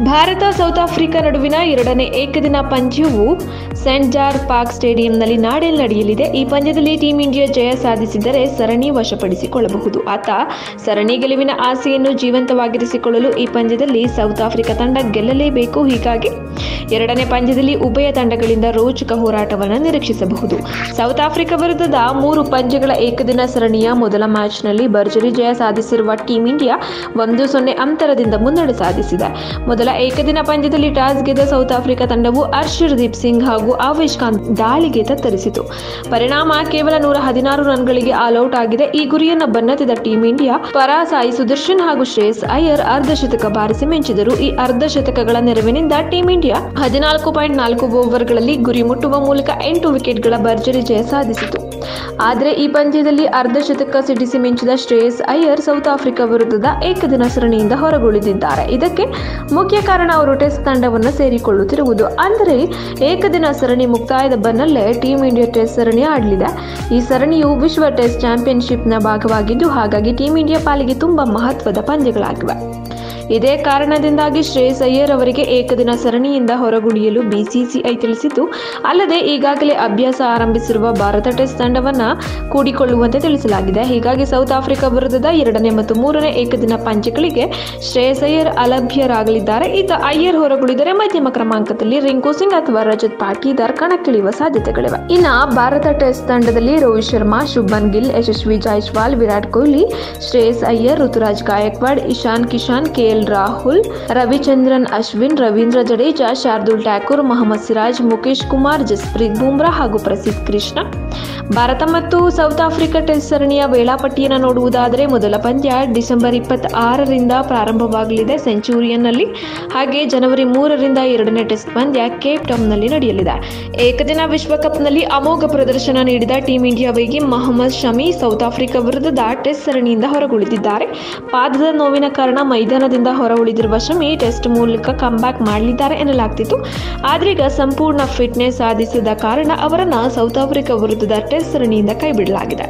Bharat south Africa ನಡುವಿನ ಎರಡನೇ ಏಕದಿನ ಪಂದ್ಯವು ಸೆಂಟ್ ಜಾರ್ಜ್ ಪಾರ್ಕ್ ಸ್ಟೇಡಿಯಂನಲ್ಲಿ ನಾಳೆ ನಡೆಯಲಿದೆ. ಈ ಪಂದ್ಯದಲ್ಲಿ ಟೀಂ ಇಂಡಿಯಾ ಜಯ ಸಾಧಿಸಿದರೆ ಸರಣಿ ವಶಪಡಿಸಿಕೊಳ್ಳಬಹುದು. ಸರಣಿ ಗೆಲುವಿನ ಆಸೆಯನ್ನು ಜೀವಂತವಾಗಿರಿಸಿಕೊಳ್ಳಲು ಈ ಪಂದ್ಯದಲ್ಲಿ ಸೌತ್ ಆಫ್ರಿಕಾ ತಂಡ ಗೆಲ್ಲಲೇಬೇಕು. ಹೀಗಾಗಿ ಎರಡನೇ ಪಂದ್ಯದಲ್ಲಿ ಉಭಯ ತಂಡಗಳಿಂದ ರೋಚಕ ಹೋರಾಟವನ್ನು ನಿರೀಕ್ಷಿಸಬಹುದು. ಸೌತ್ ಆಫ್ರಿಕಾ ವಿರುದ್ಧದ 3 ಪಂದ್ಯಗಳ ಏಕದಿನ ಸರಣಿಯ ಮೊದಲ ಮ್ಯಾಚ್ನಲ್ಲಿ ಭರ್ಜರಿ ಜಯ ಸಾಧಿಸಿರುವ ಟೀಂ ಇಂಡಿಯಾ 1-0 ಅಂತರದಿಂದ ಮುನ್ನಡೆ ಸಾಧಿಸಿದೆ. ಮೊದಲ ಏಕದಿನ ಪಂದ್ಯದಲ್ಲಿ ಟಾಸ್ ಗೆದ್ದ ಸೌತ್ ಆಫ್ರಿಕಾ ತಂಡವು ಹರ್ಷದೀಪ್ ಸಿಂಗ್ ಹಾಗೂ ಆವೇಶ್ ಖಾನ್ ದಾಳಿಗೆ ತತ್ತರಿಸಿತು. ಪರಿಣಾಮ ಕೇವಲ 116 ರನ್ಗಳಿಗೆ ಆಲ್ಔಟ್ ಆಗಿದೆ. ಈ ಗುರಿಯನ್ನು ಬೆನ್ನತ್ತಿದ ಟೀಂ ಇಂಡಿಯಾ ಪರ ಸಾಯಿ ಸುದರ್ಶನ್ ಹಾಗೂ ಶ್ರೇಯಸ್ ಅಯ್ಯರ್ ಅರ್ಧಶತಕ ಬಾರಿಸಿ ಮಿಂಚಿದರು. ಈ ಅರ್ಧಶತಕಗಳ ನೆರವಿನಿಂದ ಟೀಂ ಇಂಡಿಯಾ 14.4 ಓವರ್ಗಳಲ್ಲಿ ಗುರಿ ಮುಟ್ಟುವ ಮೂಲಕ 8 ವಿಕೆಟ್ಗಳ ಭರ್ಜರಿ ಜಯ ಸಾಧಿಸಿತು. ಆದರೆ ಈ ಪಂದ್ಯದಲ್ಲಿ ಅರ್ಧಶತಕ ಸಿಡಿಸಿ ಮಿಂಚಿದ ಶ್ರೇಯಸ್ ಅಯ್ಯರ್ ಸೌತ್ ಆಫ್ರಿಕಾ ವಿರುದ್ಧದ ಏಕದಿನ ಸರಣಿಯಿಂದ ಹೊರಗುಳಿದಿದ್ದಾರೆ. ಇದಕ್ಕೆ ಮುಖ್ಯ ಕಾರಣ ಅವರು ಟೆಸ್ಟ್ ತಂಡವನ್ನು ಸೇರಿಕೊಳ್ಳುತ್ತಿರುವುದು. ಅಂದರೆ ಏಕದಿನ ಸರಣಿ ಮುಕ್ತಾಯದ ಬೆನ್ನಲ್ಲೇ ಟೀಂ ಇಂಡಿಯಾ ಟೆಸ್ಟ್ ಸರಣಿ ಆಡಲಿದೆ. ಈ ಸರಣಿಯು ವಿಶ್ವ ಟೆಸ್ಟ್ ಚಾಂಪಿಯನ್ಶಿಪ್ನ ಭಾಗವಾಗಿದ್ದು, ಹಾಗಾಗಿ ಟೀಂ ಇಂಡಿಯಾ ಪಾಲಿಗೆ ತುಂಬಾ ಮಹತ್ವದ ಪಂದ್ಯಗಳಾಗಿವೆ. ಇದೇ ಕಾರಣದಿಂದಾಗಿ ಶ್ರೇಯಸ್ ಅಯ್ಯರ್ ಅವರಿಗೆ ಏಕದಿನ ಸರಣಿಯಿಂದ ಹೊರಗುಳಿಯಲು ಬಿಸಿಸಿಐ ತಿಳಿಸಿದ್ದು, ಅಲ್ಲದೆ ಈಗಾಗಲೇ ಅಭ್ಯಾಸ ಆರಂಭಿಸಿರುವ ಭಾರತ ಟೆಸ್ಟ್ ತಂಡವನ್ನು ಕೂಡಿಕೊಳ್ಳುವಂತೆ ತಿಳಿಸಲಾಗಿದೆ. ಹೀಗಾಗಿ ಸೌತ್ ಆಫ್ರಿಕಾ ವಿರುದ್ಧದ 2ನೇ ಮತ್ತು 3ನೇ ಏಕದಿನ ಪಂದ್ಯಗಳಿಗೆ ಶ್ರೇಯಸ್ ಅಯ್ಯರ್ ಅಲಭ್ಯರಾಗಲಿದ್ದಾರೆ. ಈಗ ಅಯ್ಯರ್ ಹೊರಗುಳಿದರೆ ಮಧ್ಯಮ ಕ್ರಮಾಂಕದಲ್ಲಿ ರಿಂಕು ಸಿಂಗ್ ಅಥವಾ ರಜತ್ ಪಾಟೀದಾರ್ ಕಣಕ್ಕಿಳಿಯುವ ಸಾಧ್ಯತೆಗಳಿವೆ. ಇನ್ನು ಭಾರತ ಟೆಸ್ಟ್ ತಂಡದಲ್ಲಿ ರೋಹಿತ್ ಶರ್ಮಾ, ಶುಭ್ಮನ್ ಗಿಲ್, ಯಶಸ್ವಿ ಜೈಸ್ವಾಲ್, ವಿರಾಟ್ ಕೊಹ್ಲಿ, ಶ್ರೇಯಸ್ ಅಯ್ಯರ್, ಋತುರಾಜ್ ಗಾಯಕ್ವಾಡ್, ಇಶಾನ್ ಕಿಶನ್, ಕೆಎಲ್ ರಾಹುಲ್, ರವಿಚಂದ್ರನ್ ಅಶ್ವಿನ್, ರವೀಂದ್ರ ಜಡೇಜಾ, ಶಾರ್ದೂಲ್ ಠಾಕೂರ್, ಮೊಹಮ್ಮದ್ ಸಿರಾಜ್, ಮುಕೇಶ್ ಕುಮಾರ್, ಜಸ್ಪ್ರೀತ್ ಬುಮ್ರಾ ಹಾಗೂ ಪ್ರಸಿದ್ಧ ಕೃಷ್ಣ. ಭಾರತ ಮತ್ತು ಸೌತ್ ಆಫ್ರಿಕಾ ಟೆಸ್ಟ್ ಸರಣಿಯ ವೇಳಾಪಟ್ಟಿಯನ್ನು ನೋಡುವುದಾದರೆ ಮೊದಲ ಪಂದ್ಯ ಡಿಸೆಂಬರ್ 26ರಿಂದ ಪ್ರಾರಂಭವಾಗಲಿದೆ ಸೆಂಚುರಿಯನ್ನಲ್ಲಿ. ಹಾಗೆ ಜನವರಿ 3ರಿಂದ 2ನೇ ಟೆಸ್ಟ್ ಪಂದ್ಯ ಕೇಪ್ ಟೌನ್ನಲ್ಲಿ ನಡೆಯಲಿದೆ. ಏಕದಿನ ವಿಶ್ವಕಪ್ನಲ್ಲಿ ಅಮೋಘ ಪ್ರದರ್ಶನ ನೀಡಿದ ಟೀಂ ಇಂಡಿಯಾ ವೇಗಿ ಮೊಹಮ್ಮದ್ ಶಮಿ ಸೌತ್ ಆಫ್ರಿಕಾ ವಿರುದ್ಧದ ಟೆಸ್ಟ್ ಸರಣಿಯಿಂದ ಹೊರಗುಳಿದಿದ್ದಾರೆ. ಪಾದದ ನೋವಿನ ಕಾರಣ ಮೈದಾನದಿಂದ ಹೊರ ಉಳಿದಿರುವ ಶಮಿ ಟೆಸ್ಟ್ ಮೂಲಕ ಕಮ್ಬ್ಯಾಕ್ ಮಾಡಲಿದ್ದಾರೆ ಎನ್ನಲಾಗ್ತಿತ್ತು. ಆದ್ರೀಗ ಸಂಪೂರ್ಣ ಫಿಟ್ನೆಸ್ ಸಾಧಿಸಿದ ಕಾರಣ ಅವರನ್ನ ಸೌತ್ ಆಫ್ರಿಕಾ ವಿರುದ್ಧದ ಟೆಸ್ಟ್ ಸರಣಿಯಿಂದ ಕೈಬಿಡಲಾಗಿದೆ.